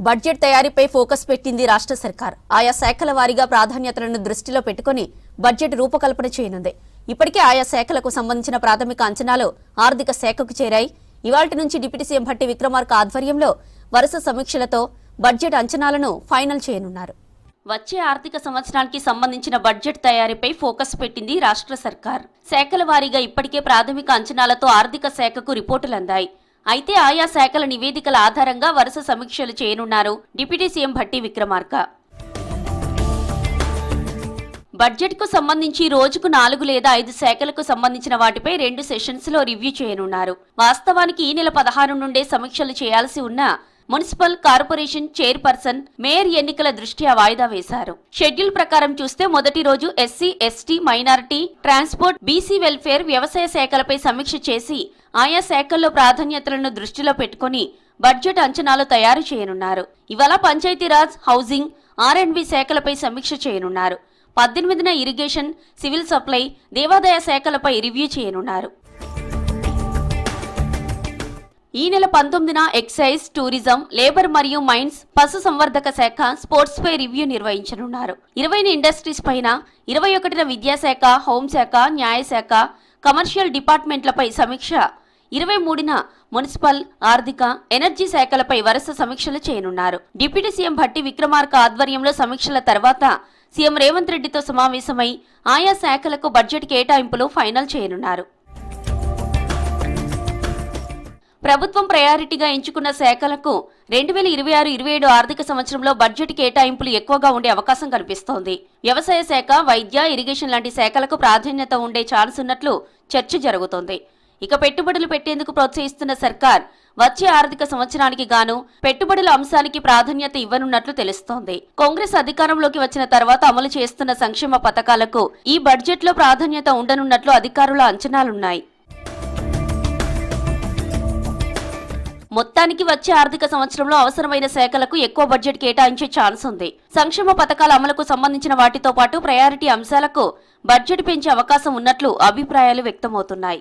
Budget తయారీపై focus పెట్టింది రాష్ట్ర సర్కార్. ఆయా శాఖల వారీగా ప్రాధాన్యతలను దృష్టిలో పెట్టుకుని బడ్జెట్ రూపకల్పన చేయనుంది. ఇప్పటికే ఆయా శాఖలకు సంబంధించిన ప్రాథమిక అంచనాలు ఆర్థిక శాఖకు చేరాయి. ఇవాల్టి నుంచి డిప్యూటీ సీఎం భట్టి విక్రమార్క ఆధ్వర్యంలో వరుస సమీక్షలతో బడ్జెట్ అంచనాలను ఫైనల్ చేయనున్నారు. వచ్చే ఆర్థిక సంవత్సరానికి సంబంధించిన బడ్జెట్ తయారీపై ఫోకస్ పెట్టింది రాష్ట్ర సర్కార్. శాఖల వారీగా ఇప్పటికే ప్రాథమిక అంచనాలతో ఆర్థిక శాఖకు రిపోర్టులు అందాయి. అయితే ఆయా శాఖల నివేదికల ఆధారంగా వరుస సమీక్షలు చేయనున్నారు డిప్యూటీ సీఎం భట్టి విక్రమార్క. బడ్జెట్కు సంబంధించి రోజుకు 4 లేదా 5 శాఖలకు సంబంధించిన వాటిపై 2 సెషన్స్ లో రివ్యూ చేయనున్నారు. వాస్తవానికి ఈ నెల 16 నుండే సమీక్షలు చేయాల్సి ఉన్న మున్సిపల్ కార్పొరేషన్ చైర్పర్సన్, మేయర్ ఎన్నికల దృష్ట్యా వాయిదా వేశారు. షెడ్యూల్ ప్రకారం చూస్తే మొదటి రోజు SC, ST, minority, transport, BC welfare, వ్యవసాయ శాఖలపై సమీక్ష చేసి ఆయా శాఖల్లో ప్రాధాన్యతలను దృష్టిలో పెట్టుకుని బడ్జెట్ అంచనాలు తయారు చేయనున్నారు. ఇవాళ పంచాయతీరాజ్, హౌసింగ్, R&B శాఖలపై సమీక్ష చేయనున్నారు. 18న ఇరిగేషన్, సివిల్ సప్లై, దేవాదాయ శాఖలపై రివ్యూ చేయనున్నారు. ఈ నెల 19న ఎక్సైజ్, టూరిజం, లేబర్ మరియు మైన్స్, పశు సంవర్ధక శాఖ, స్పోర్ట్స్ పై రివ్యూ నిర్వహించనున్నారు. 20న ఇండస్ట్రీస్ పైన, 21న విద్యాశాఖ, హోంశాఖ, న్యాయశాఖ, కమర్షియల్ డిపార్ట్మెంట్లపై సమీక్ష, 23న మున్సిపల్, ఆర్థిక, ఎనర్జీ శాఖలపై వరుస సమీక్షలు చేయనున్నారు. డిప్యూటీ సీఎం భట్టి విక్రమార్క ఆధ్వర్యంలో సమీక్షల తర్వాత సీఎం రేవంత్ రెడ్డితో సమావేశమై ఆయా శాఖలకు బడ్జెట్ కేటాయింపులు ఫైనల్ చేయనున్నారు. ప్రభుత్వం ప్రయారిటీగా ఎంచుకున్న శాఖలకు 2026-27 ఆర్థిక సంవత్సరంలో బడ్జెట్ కేటాయింపులు ఎక్కువగా ఉండే అవకాశం కనిపిస్తోంది. వ్యవసాయ శాఖ, వైద్య, ఇరిగేషన్ లాంటి శాఖలకు ప్రాధాన్యత ఉండే ఛాన్స్ ఉన్నట్లు చర్చ జరుగుతోంది. ఇక పెట్టుబడులు పెట్టేందుకు ప్రోత్సహిస్తున్న సర్కార్ వచ్చే ఆర్థిక సంవత్సరానికి గాను పెట్టుబడుల అంశానికి ప్రాధాన్యత ఇవ్వనున్నట్లు తెలుస్తోంది. కాంగ్రెస్ అధికారంలోకి వచ్చిన తర్వాత అమలు చేస్తున్న సంక్షేమ పథకాలకు ఈ బడ్జెట్లో ప్రాధాన్యత ఉండనున్నట్లు అధికారుల అంచనాలున్నాయి. మొత్తానికి వచ్చే ఆర్థిక సంవత్సరంలో అవసరమైన శాఖలకు ఎక్కువ బడ్జెట్ కేటాయించే ఛాన్స్ ఉంది. సంక్షేమ పథకాల అమలుకు సంబంధించిన వాటితో పాటు ప్రయారిటీ అంశాలకు బడ్జెట్ పెంచే అవకాశం ఉన్నట్లు అభిప్రాయాలు వ్యక్తమవుతున్నాయి.